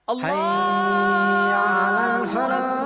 حي على الفلاح.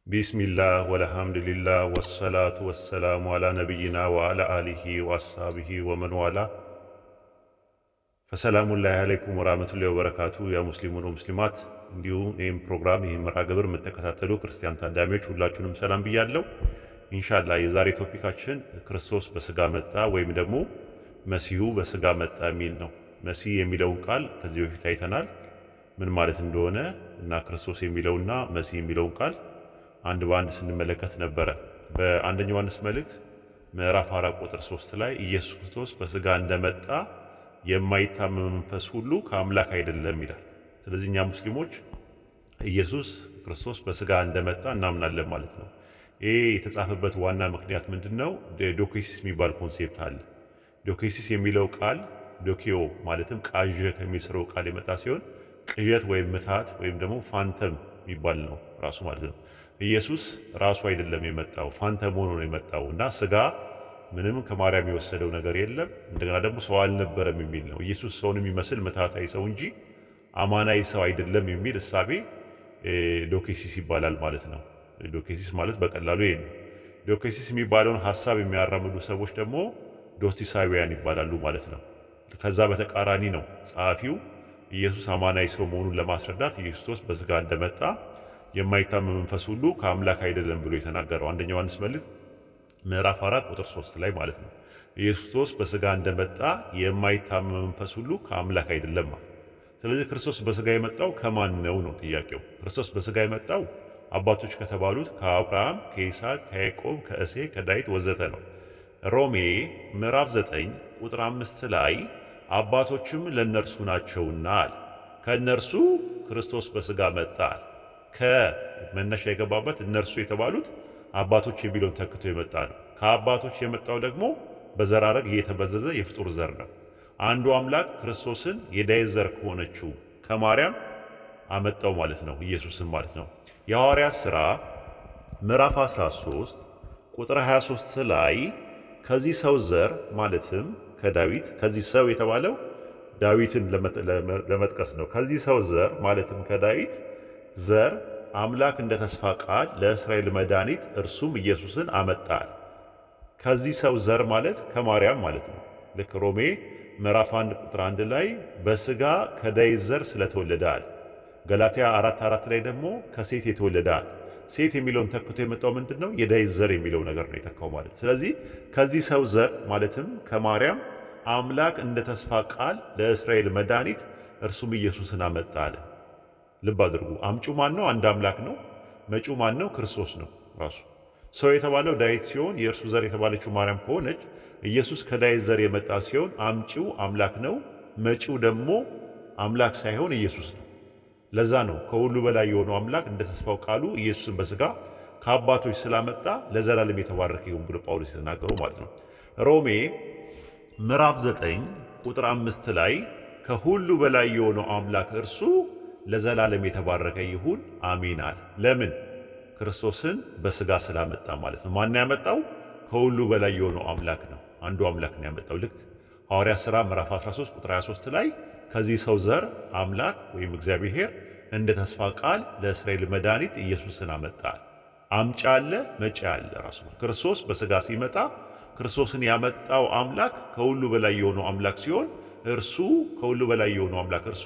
ቢስሚላህ ወልሐምዱሊላህ ወሰላቱ ወሰላሙ አላ ነቢይና ወአላ አሊሂ ወአስሃቢሂ ወመን ዋላ። ፈሰላሙላሂ አለይኩም ወራህመቱላሂ ወበረካቱ። ያ ሙስሊሙን ወሙስሊማት እንዲሁም ይህም ፕሮግራም ይህም መርሃ ግብር የምትከታተሉ ክርስቲያን ታዳሚዎች ሁላችሁንም ሰላም ብያለሁ። ኢንሻአላህ የዛሬ ቶፒካችን ክርስቶስ በስጋ መጣ ወይም ደግሞ መሲሁ በስጋ መጣ የሚል ነው። መሲህ የሚለውን ቃል ከዚህ በፊት አይተናል ምን ማለት እንደሆነ እና ክርስቶስ የሚለውና መሲህ የሚለውን ቃል አንድ በአንድ ስንመለከት ነበረ። በአንደኛ ዮሐንስ መልእክት ምዕራፍ 4 ቁጥር 3 ላይ ኢየሱስ ክርስቶስ በስጋ እንደመጣ የማይታመን መንፈስ ሁሉ ከአምላክ አይደለም ይላል። ስለዚህ እኛ ሙስሊሞች ኢየሱስ ክርስቶስ በስጋ እንደመጣ እናምናለን ማለት ነው። ይሄ የተጻፈበት ዋና ምክንያት ምንድነው? ዶኬሲስ የሚባል ኮንሴፕት አለ። ዶኬሲስ የሚለው ቃል ዶኪዮ ማለትም ቃዠ ከሚስረው ቃል የመጣ ሲሆን ቅዠት ወይም ምታት ወይም ደግሞ ፋንተም የሚባል ነው ራሱ ማለት ነው። ኢየሱስ ራሱ አይደለም የመጣው ፋንተም ሆኖ ነው የመጣው እና ስጋ ምንም ከማርያም የወሰደው ነገር የለም። እንደገና ደግሞ ሰው አልነበረም የሚል ነው። ኢየሱስ ሰውን የሚመስል ምትሃታዊ ሰው እንጂ አማናዊ ሰው አይደለም የሚል እሳቤ ዶኬሲስ ይባላል ማለት ነው። ዶኬሲስ ማለት በቀላሉ ይሄ ነው። ዶኬሲስ የሚባለውን ሐሳብ የሚያራምዱ ሰዎች ደግሞ ዶስቲሳውያን ይባላሉ ማለት ነው። ከዛ በተቃራኒ ነው ጸሐፊው ኢየሱስ አማናዊ ሰው መሆኑን ለማስረዳት ኢየሱስ በስጋ እንደመጣ የማይታመን መንፈስ ሁሉ ከአምላክ አይደለም ብሎ የተናገረው አንደኛ ዮሐንስ መልእክት ምዕራፍ 4 ቁጥር 3 ላይ ማለት ነው። ኢየሱስ በስጋ እንደመጣ የማይታመን መንፈስ ሁሉ ከአምላክ አይደለም። ስለዚህ ክርስቶስ በስጋ የመጣው ከማን ነው ነው ጥያቄው። ክርስቶስ በስጋ የመጣው አባቶች ከተባሉት ከአብርሃም፣ ከይስሐቅ፣ ከያዕቆብ፣ ከእሴይ፣ ከዳዊት ወዘተ ነው። ሮሜ ምዕራፍ 9 ቁጥር 5 ላይ አባቶችም ለእነርሱ ናቸውና አለ። ከእነርሱ ክርስቶስ በስጋ መጣ። ከመነሻ የገባበት እነርሱ የተባሉት አባቶች የሚለውን ተክቶ የመጣ ነው። ከአባቶች የመጣው ደግሞ በዘር ሐረግ እየተመዘዘ የፍጡር ዘር ነው። አንዱ አምላክ ክርስቶስን የዳዊት ዘር ከሆነችው ከማርያም አመጣው ማለት ነው፣ ኢየሱስን ማለት ነው። የሐዋርያት ሥራ ምዕራፍ 13 ቁጥር 23 ላይ ከዚህ ሰው ዘር ማለትም ከዳዊት ከዚህ ሰው የተባለው ዳዊትን ለመጥቀስ ነው። ከዚህ ሰው ዘር ማለትም ከዳዊት ዘር አምላክ እንደ ተስፋ ቃል ለእስራኤል መድኃኒት እርሱም ኢየሱስን አመጣል። ከዚህ ሰው ዘር ማለት ከማርያም ማለት ነው። ልክ ሮሜ ምዕራፍ 1 ቁጥር 1 ላይ በስጋ ከዳዊት ዘር ስለተወለዳል። ገላትያ 4:4 ላይ ደግሞ ከሴት የተወለዳል። ሴት የሚለውን ተክቶ የመጣው ምንድነው? የዳዊት ዘር የሚለው ነገር ነው የተካው ማለት። ስለዚህ ከዚህ ሰው ዘር ማለትም ከማርያም አምላክ እንደ ተስፋ ቃል ለእስራኤል መድኃኒት እርሱም ኢየሱስን አመጣል። ልብ አድርጉ። አምጪው ማን ነው? አንድ አምላክ ነው። መጪው ማን ነው? ክርስቶስ ነው ራሱ። ሰው የተባለው ዳዊት ሲሆን የእርሱ ዘር የተባለችው ማርያም ከሆነች ኢየሱስ ከዳዊት ዘር የመጣ ሲሆን አምጪው አምላክ ነው። መጪው ደግሞ አምላክ ሳይሆን ኢየሱስ ነው። ለዛ ነው ከሁሉ በላይ የሆነው አምላክ እንደ ተስፋው ቃሉ ኢየሱስን በስጋ ከአባቶች ስላመጣ ለዘላለም የተባረከ ይሁን ብሎ ጳውሎስ የተናገረው ማለት ነው። ሮሜ ምዕራፍ 9 ቁጥር 5 ላይ ከሁሉ በላይ የሆነው አምላክ እርሱ ለዘላለም የተባረከ ይሁን አሜን አለ። ለምን? ክርስቶስን በስጋ ስላመጣ ማለት ነው። ማን ያመጣው? ከሁሉ በላይ የሆነው አምላክ ነው። አንዱ አምላክ ነው ያመጣው። ልክ ሐዋርያት ሥራ ምዕራፍ 13 ቁጥር 23 ላይ ከዚህ ሰው ዘር አምላክ ወይም እግዚአብሔር እንደ ተስፋ ቃል ለእስራኤል መድኃኒት ኢየሱስን አመጣ። አምጪ አለ፣ መጪ አለ። ራሱ ክርስቶስ በስጋ ሲመጣ ክርስቶስን ያመጣው አምላክ ከሁሉ በላይ የሆነው አምላክ ሲሆን እርሱ ከሁሉ በላይ የሆነው አምላክ እርሱ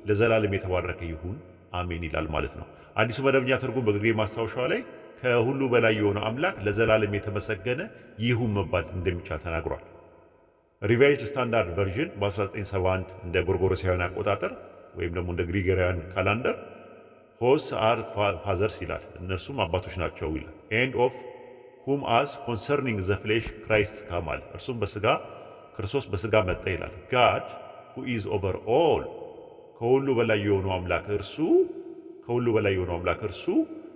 ለዘላለም የተባረከ ይሁን አሜን ይላል ማለት ነው። አዲሱ መደበኛ ትርጉም በግርጌ ማስታወሻው ላይ ከሁሉ በላይ የሆነው አምላክ ለዘላለም የተመሰገነ ይሁን መባል እንደሚቻል ተናግሯል። ሪቫይዝድ ስታንዳርድ ቨርዥን በ1971 እንደ ጎርጎሮሳውያን አቆጣጠር ወይም ደግሞ እንደ ግሪጎሪያን ካላንደር ሆስ አር ፋዘርስ ይላል። እነርሱም አባቶች ናቸው ይላል። ኤንድ ኦፍ ሁም አስ ኮንሰርኒንግ ዘ ፍሌሽ ክራይስት ካማል እርሱም በስጋ ክርስቶስ በስጋ መጣ ይላል። ጋድ ሁ ኢዝ ኦቨር ኦል ከሁሉ በላይ የሆነው አምላክ እርሱ ከሁሉ በላይ የሆነው አምላክ እርሱ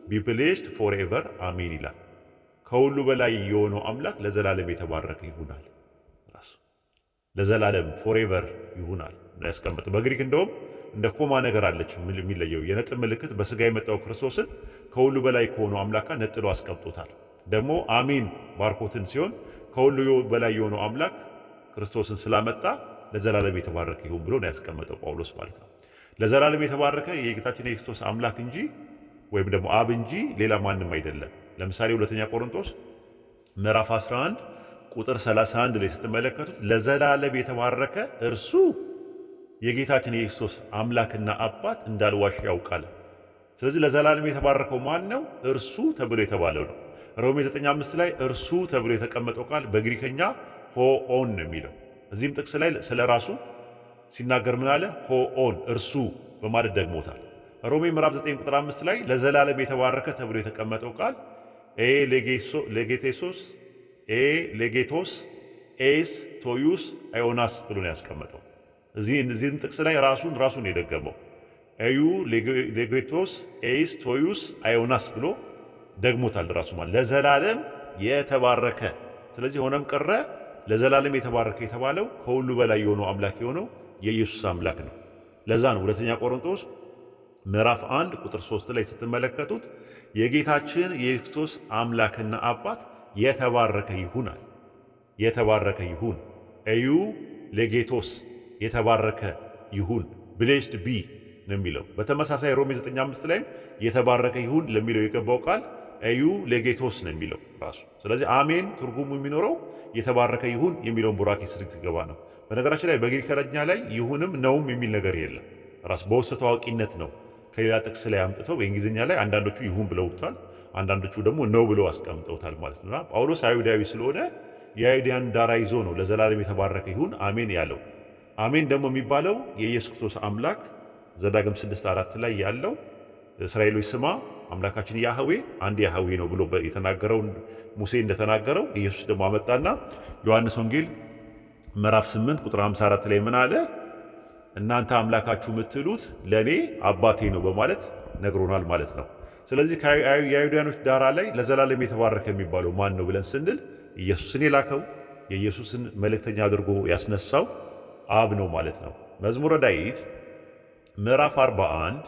ቢ ብሌስድ ፎርኤቨር አሜን ይላል። ከሁሉ በላይ የሆነው አምላክ ለዘላለም የተባረከ ይሁናል። ራሱ ለዘላለም ፎርኤቨር ይሁናል ያስቀምጥ። በግሪክ እንደውም እንደ ኮማ ነገር አለች የሚለየው የነጥብ ምልክት በስጋ የመጣው ክርስቶስን ከሁሉ በላይ ከሆነው አምላክ ነጥሎ አስቀምጦታል። ደግሞ አሜን ባርኮትን ሲሆን ከሁሉ በላይ የሆነው አምላክ ክርስቶስን ስላመጣ ለዘላለም የተባረከ ይሁን ብሎ ነው ያስቀመጠው ጳውሎስ ማለት ነው። ለዘላለም የተባረከ የጌታችን የክርስቶስ አምላክ እንጂ ወይም ደግሞ አብ እንጂ ሌላ ማንም አይደለም። ለምሳሌ ሁለተኛ ቆሮንቶስ ምዕራፍ 11 ቁጥር 31 ላይ ስትመለከቱት ለዘላለም የተባረከ እርሱ የጌታችን የክርስቶስ አምላክና አባት እንዳልዋሽ ያውቃል። ስለዚህ ለዘላለም የተባረከው ማን ነው? እርሱ ተብሎ የተባለው ነው። ሮሜ 9:5 ላይ እርሱ ተብሎ የተቀመጠው ቃል በግሪከኛ ሆኦን ነው የሚለው። እዚህም ጥቅስ ላይ ስለ ራሱ ሲናገር ምን አለ? ሆኦን እርሱ በማለት ደግሞታል። ሮሜ ምዕራፍ 9 ቁጥር 5 ላይ ለዘላለም የተባረከ ተብሎ የተቀመጠው ቃል ሌጌቶስ ኤስ ቶዩስ አዮናስ ብሎ ነው ያስቀመጠው። እዚህም ጥቅስ ላይ ራሱን የደገመው ኤዩ ሌጌቶስ ኤስ ቶዩስ አዮናስ ብሎ ደግሞታል ራሱ ማለት ለዘላለም የተባረከ። ስለዚህ ሆነም ቀረ ለዘላለም የተባረከ የተባለው ከሁሉ በላይ የሆነው አምላክ የሆነው የኢየሱስ አምላክ ነው። ለዛ ነው ሁለተኛ ቆሮንቶስ ምዕራፍ 1 ቁጥር 3 ላይ ስትመለከቱት የጌታችን የክርስቶስ አምላክና አባት የተባረከ ይሁናል። የተባረከ ይሁን ኤዩ ሌጌቶስ የተባረከ ይሁን ብሌስድ ቢ ነው የሚለው። በተመሳሳይ ሮሜ 9:5 ላይ የተባረከ ይሁን ለሚለው የገባው ቃል ኤዩ ሌጌቶስ ነው የሚለው ራሱ። ስለዚህ አሜን ትርጉሙ የሚኖረው የተባረከ ይሁን የሚለውን ቡራኬ ስር ሲገባ ነው። በነገራችን ላይ በግሪከኛ ላይ ይሁንም ነውም የሚል ነገር የለም። ራስ በውስጥ ታዋቂነት ነው ከሌላ ጥቅስ ላይ አምጥተው በእንግሊዝኛ ላይ አንዳንዶቹ ይሁን ብለውታል፣ አንዳንዶቹ ደግሞ ነው ብለው አስቀምጠውታል ማለት ነውና ጳውሎስ አይሁዳዊ ስለሆነ የአይሁዳን ዳራ ይዞ ነው ለዘላለም የተባረከ ይሁን አሜን ያለው። አሜን ደግሞ የሚባለው የኢየሱስ ክርስቶስ አምላክ ዘዳግም 6:4 ላይ ያለው እስራኤሎች ስማ አምላካችን ያህዌ አንድ ያህዌ ነው ብሎ የተናገረው ሙሴ እንደተናገረው ኢየሱስ ደግሞ አመጣና ዮሐንስ ወንጌል ምዕራፍ 8 ቁጥር 54 ላይ ምን አለ? እናንተ አምላካችሁ የምትሉት ለኔ አባቴ ነው በማለት ነግሮናል ማለት ነው። ስለዚህ የአይሁዳኖች ዳራ ላይ ለዘላለም የተባረከ የሚባለው ማን ነው ብለን ስንል ኢየሱስን የላከው የኢየሱስን መልእክተኛ አድርጎ ያስነሳው አብ ነው ማለት ነው። መዝሙረ ዳዊት ምዕራፍ 41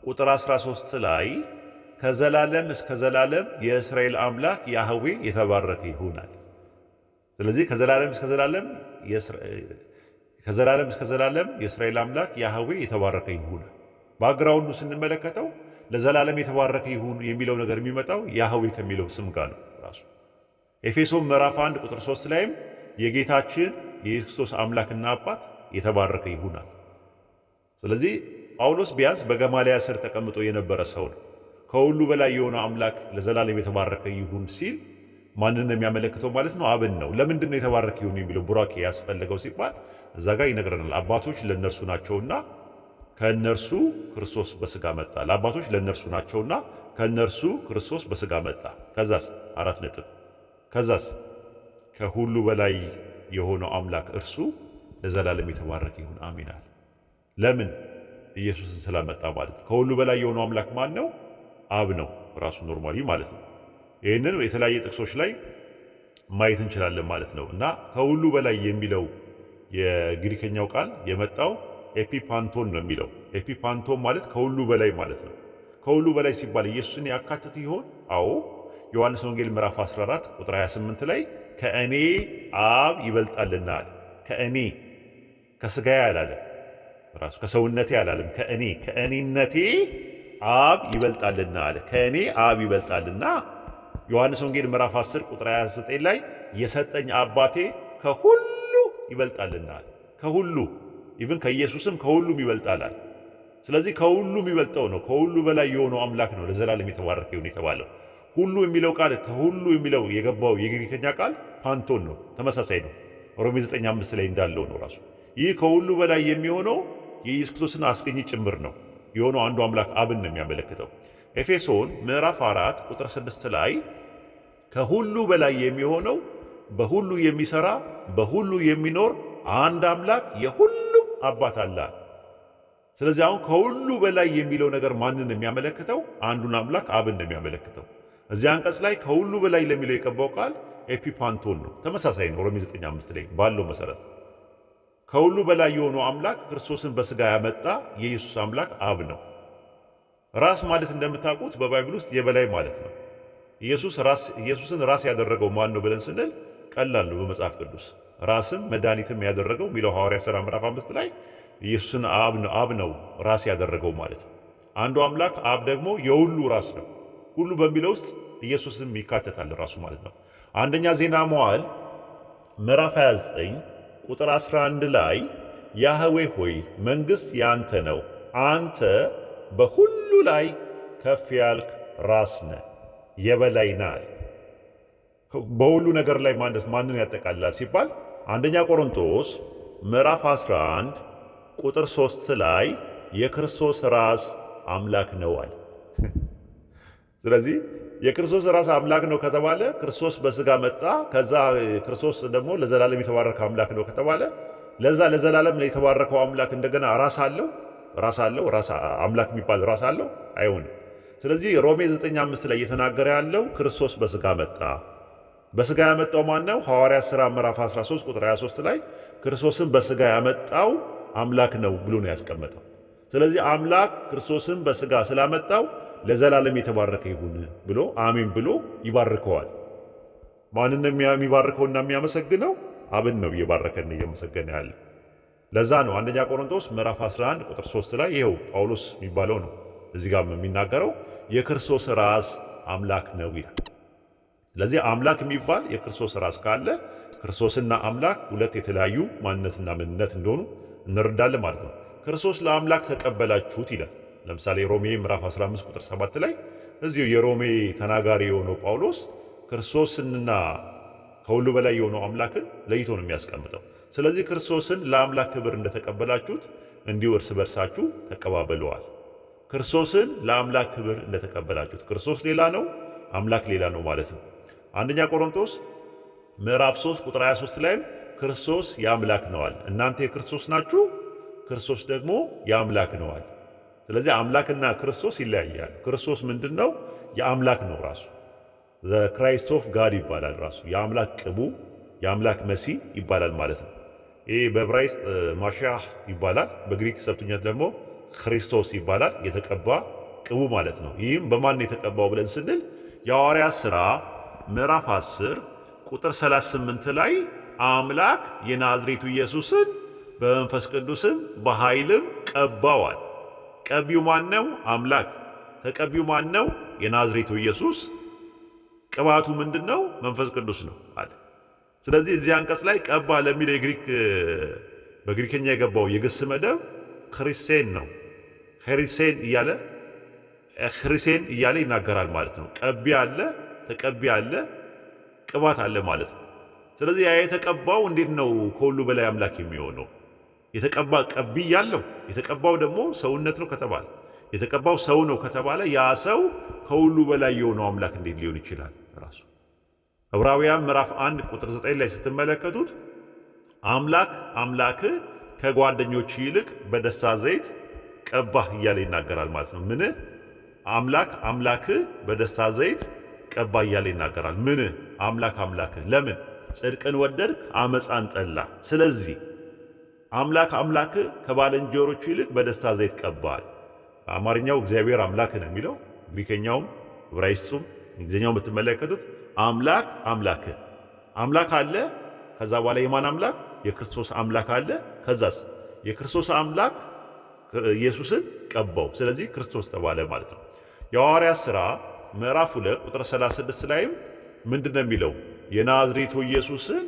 ቁጥር 13 ላይ ከዘላለም እስከ ዘላለም የእስራኤል አምላክ ያህዌ የተባረከ ይሁናል። ስለዚህ ከዘላለም እስከ ዘላለም የእስራኤል አምላክ ያህዌ የተባረከ ይሁናል። ባግራውንዱ ስንመለከተው ለዘላለም የተባረከ ይሁን የሚለው ነገር የሚመጣው ያህዌ ከሚለው ስም ጋር ነው ራሱ። ኤፌሶን ምዕራፍ 1 ቁጥር 3 ላይም የጌታችን የክርስቶስ አምላክና አባት የተባረከ ይሁናል። ስለዚህ ጳውሎስ ቢያንስ በገማልያል ስር ተቀምጦ የነበረ ሰው ነው። ከሁሉ በላይ የሆነ አምላክ ለዘላለም የተባረከ ይሁን ሲል ማንን ነው የሚያመለክተው ማለት ነው? አብን ነው። ለምንድን ነው የተባረከ ይሁን የሚለው ቡራኬ ያስፈለገው ሲባል እዛ ጋር ይነግረናል። አባቶች ለእነርሱ ናቸውና ከእነርሱ ክርስቶስ በስጋ መጣ። ለአባቶች ለእነርሱ ናቸውና ከእነርሱ ክርስቶስ በስጋ መጣ። ከዛስ 4 ነጥብ ከዛስ ከሁሉ በላይ የሆነው አምላክ እርሱ ለዘላለም የተባረከ ይሁን አሜን አለ። ለምን? ኢየሱስን ስላመጣ ማለት ነው። ከሁሉ በላይ የሆነው አምላክ ማን ነው? አብ ነው ራሱ ኖርማሊ ማለት ነው። ይህንን የተለያየ ጥቅሶች ላይ ማየት እንችላለን ማለት ነው። እና ከሁሉ በላይ የሚለው የግሪከኛው ቃል የመጣው ኤፒፓንቶን ነው የሚለው። ኤፒፓንቶን ማለት ከሁሉ በላይ ማለት ነው። ከሁሉ በላይ ሲባል ኢየሱስን ያካትት ይሆን? አዎ። ዮሐንስ ወንጌል ምዕራፍ 14 ቁጥር 28 ላይ ከእኔ አብ ይበልጣልና አለ። ከእኔ ከስጋዬ አላለም፣ ራሱ ከሰውነቴ አላለም። ከእኔነቴ አብ ይበልጣልና አለ። ከእኔ አብ ይበልጣልና ዮሐንስ ወንጌል ምዕራፍ 10 ቁጥር 29 ላይ የሰጠኝ አባቴ ከሁሉ ይበልጣልና አለ። ከሁሉ ኢቭን ከኢየሱስም ከሁሉም ይበልጣላል። ስለዚህ ከሁሉ የሚበልጠው ነው። ከሁሉ በላይ የሆነው አምላክ ነው ለዘላለም የተባረከ ይሁን የተባለው። ሁሉ የሚለው ቃል ከሁሉ የሚለው የገባው የግሪከኛ ቃል ፓንቶን ነው። ተመሳሳይ ነው። ሮሜ 9:5 ላይ እንዳለው ነው ራሱ። ይህ ከሁሉ በላይ የሚሆነው የኢየሱስ ክርስቶስን አስገኝ ጭምር ነው የሆነው አንዱ አምላክ አብን ነው የሚያመለክተው። ኤፌሶን ምዕራፍ 4 ቁጥር 6 ላይ ከሁሉ በላይ የሚሆነው በሁሉ የሚሰራ በሁሉ የሚኖር አንድ አምላክ የሁሉም አባት አለ። ስለዚህ አሁን ከሁሉ በላይ የሚለው ነገር ማንን የሚያመለክተው? አንዱን አምላክ አብን ነው የሚያመለክተው። እዚህ አንቀጽ ላይ ከሁሉ በላይ ለሚለው የቀባው ቃል ኤፒፓንቶን ነው። ተመሳሳይ ነው። ሮሜ 9:5 ላይ ባለው መሰረት ከሁሉ በላይ የሆነው አምላክ ክርስቶስን በስጋ ያመጣ የኢየሱስ አምላክ አብ ነው። ራስ ማለት እንደምታውቁት በባይብል ውስጥ የበላይ ማለት ነው። ኢየሱስን ራስ ያደረገው ማን ነው ብለን ስንል ቀላል ነው። በመጽሐፍ ቅዱስ ራስም መድኃኒትም ያደረገው የሚለው ሐዋርያ ሥራ ምዕራፍ 5 ላይ ኢየሱስን አብ ነው ራስ ያደረገው ማለት ነው። አንዱ አምላክ አብ ደግሞ የሁሉ ራስ ነው። ሁሉ በሚለው ውስጥ ኢየሱስም ይካተታል ራሱ ማለት ነው። አንደኛ ዜና መዋዕል ምዕራፍ 29 ቁጥር 11 ላይ ያህዌ ሆይ መንግሥት ያንተ ነው፣ አንተ በሁሉ ላይ ከፍ ያልክ ራስ ነህ፣ የበላይ ነህ። በሁሉ ነገር ላይ ማንን ያጠቃልላል ሲባል አንደኛ ቆሮንቶስ ምዕራፍ 11 ቁጥር 3 ላይ የክርስቶስ ራስ አምላክ ነው አለ። ስለዚህ የክርስቶስ ራስ አምላክ ነው ከተባለ ክርስቶስ በስጋ መጣ፣ ከዛ ክርስቶስ ደግሞ ለዘላለም የተባረከ አምላክ ነው ከተባለ ለዛ ለዘላለም የተባረከው አምላክ እንደገና ራስ አለው አምላክ የሚባል ራስ አለው? አይሆንም። ስለዚህ ሮሜ 9:5 ላይ እየተናገረ ያለው ክርስቶስ በስጋ መጣ። በስጋ ያመጣው ማን ነው? ሐዋርያት ሥራ ምዕራፍ 13 ቁጥር 23 ላይ ክርስቶስን በስጋ ያመጣው አምላክ ነው ብሎ ነው ያስቀመጠው። ስለዚህ አምላክ ክርስቶስን በስጋ ስላመጣው ለዘላለም የተባረከ ይሁን ብሎ አሜን ብሎ ይባርከዋል። ማንን ነው የሚባርከውና የሚያመሰግነው? አብን ነው እየባረከን እየመሰገነ ያለ። ለዛ ነው አንደኛ ቆሮንቶስ ምዕራፍ 11 ቁጥር 3 ላይ ይኸው ጳውሎስ የሚባለው ነው እዚህ ጋር የሚናገረው የክርስቶስ ራስ አምላክ ነው ይላል። ስለዚህ አምላክ የሚባል የክርስቶስ ራስ ካለ ክርስቶስና አምላክ ሁለት የተለያዩ ማንነትና ምንነት እንደሆኑ እንረዳለን ማለት ነው። ክርስቶስ ለአምላክ ተቀበላችሁት ይላል። ለምሳሌ ሮሜ ምዕራፍ 15 ቁጥር 7 ላይ እዚሁ የሮሜ ተናጋሪ የሆነው ጳውሎስ ክርስቶስንና ከሁሉ በላይ የሆነው አምላክን ለይቶ ነው የሚያስቀምጠው። ስለዚህ ክርስቶስን ለአምላክ ክብር እንደተቀበላችሁት እንዲሁ እርስ በርሳችሁ ተቀባበለዋል። ክርስቶስን ለአምላክ ክብር እንደተቀበላችሁት ክርስቶስ ሌላ ነው፣ አምላክ ሌላ ነው ማለት ነው። አንደኛ ቆሮንቶስ ምዕራፍ 3 ቁጥር 23 ላይም ክርስቶስ የአምላክ ነዋል። እናንተ የክርስቶስ ናችሁ፣ ክርስቶስ ደግሞ የአምላክ ነዋል። ስለዚህ አምላክና ክርስቶስ ይለያያል። ክርስቶስ ምንድነው? የአምላክ ነው ራሱ ዘ ክራይስት ኦፍ ጋድ ይባላል። ራሱ የአምላክ ቅቡ የአምላክ መሲህ ይባላል ማለት ነው። ይሄ በዕብራይስጥ ማሻህ ይባላል፣ በግሪክ ሰብቱኛት ደግሞ ክርስቶስ ይባላል። የተቀባ ቅቡ ማለት ነው። ይህም በማን የተቀባው ብለን ስንል የሐዋርያት ሥራ ምዕራፍ 10 ቁጥር 38 ላይ አምላክ የናዝሬቱ ኢየሱስን በመንፈስ ቅዱስም በኃይልም ቀባዋል። ቀቢው ማን ነው? አምላክ። ተቀቢው ማን ነው? የናዝሬቱ ኢየሱስ። ቅባቱ ምንድነው? መንፈስ ቅዱስ ነው አለ። ስለዚህ እዚህ አንቀጽ ላይ ቀባ ለሚል በግሪከኛ የገባው የግስ መደብ ክሪሴን ነው። ክሪሴን እያለ ይናገራል ማለት ነው። ቀቢ አለ፣ ተቀቢ አለ፣ ቅባት አለ ማለት ነው። ስለዚህ ያ የተቀባው እንዴት ነው ከሁሉ በላይ አምላክ የሚሆነው? የተቀባ ቀቢ ያለው የተቀባው ደግሞ ሰውነት ነው ከተባለ የተቀባው ሰው ነው ከተባለ ያ ሰው ከሁሉ በላይ የሆነው አምላክ እንዴት ሊሆን ይችላል? ራሱ ዕብራውያን ምዕራፍ 1 ቁጥር 9 ላይ ስትመለከቱት አምላክ ከጓደኞች ይልቅ በደስታ ዘይት ቀባህ እያለ ይናገራል ማለት ነው። ምን አምላክ በደስታ ዘይት ቀባህ እያለ ይናገራል። ምን አምላክ ለምን ጽድቅን ወደድክ አመፃን ጠላ። ስለዚህ አምላክ ከባልንጀሮቹ ይልቅ በደስታ ዘይት ቀባል። በአማርኛው እግዚአብሔር አምላክ ነው የሚለው፣ ግሪከኛውም ዕብራይስጡም እንግሊዝኛው ብትመለከቱት አምላክ አለ። ከዛ በኋላ የማን አምላክ? የክርስቶስ አምላክ አለ። ከዛስ የክርስቶስ አምላክ ኢየሱስን ቀባው። ስለዚህ ክርስቶስ ተባለ ማለት ነው። የሐዋርያት ሥራ ምዕራፍ 2 ቁጥር 36 ላይም ምንድነው የሚለው? የናዝሬቱ ኢየሱስን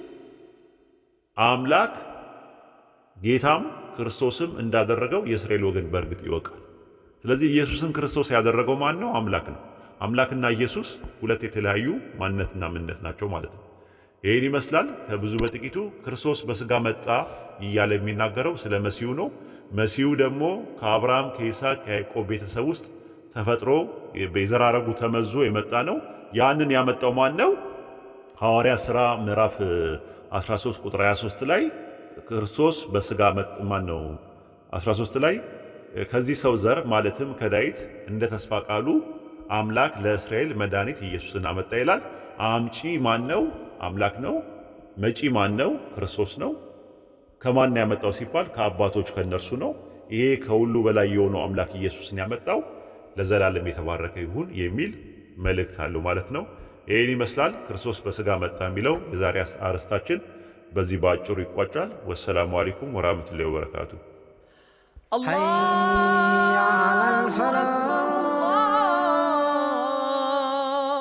አምላክ ጌታም ክርስቶስም እንዳደረገው የእስራኤል ወገን በእርግጥ ይወቃል። ስለዚህ ኢየሱስን ክርስቶስ ያደረገው ማን ነው? አምላክ ነው። አምላክና ኢየሱስ ሁለት የተለያዩ ማንነትና ምንነት ናቸው ማለት ነው። ይህን ይመስላል ከብዙ በጥቂቱ። ክርስቶስ በስጋ መጣ እያለ የሚናገረው ስለ መሲሁ ነው። መሲሁ ደግሞ ከአብርሃም ከይስሐቅ ከያዕቆብ ቤተሰብ ውስጥ ተፈጥሮ በዘር ሐረጉ ተመዞ የመጣ ነው። ያንን ያመጣው ማን ነው? ሐዋርያት ሥራ ምዕራፍ 13 ቁጥር 23 ላይ ክርስቶስ በስጋ ማን ነው 13 ላይ ከዚህ ሰው ዘር ማለትም ከዳዊት እንደ ተስፋ ቃሉ አምላክ ለእስራኤል መድኃኒት ኢየሱስን አመጣ ይላል። አምጪ ማን ነው? አምላክ ነው። መጪ ማን ነው? ክርስቶስ ነው። ከማን ያመጣው ሲባል ከአባቶች ከነርሱ ነው። ይሄ ከሁሉ በላይ የሆነው አምላክ ኢየሱስን ያመጣው ለዘላለም የተባረከ ይሁን የሚል መልእክት አለው ማለት ነው። ይህን ይመስላል ክርስቶስ በስጋ መጣ የሚለው የዛሬ አርዕስታችን በዚህ በአጭሩ ይቋጫል። ወሰላሙ አለይኩም ወራህመቱላሂ ወበረካቱ። حي على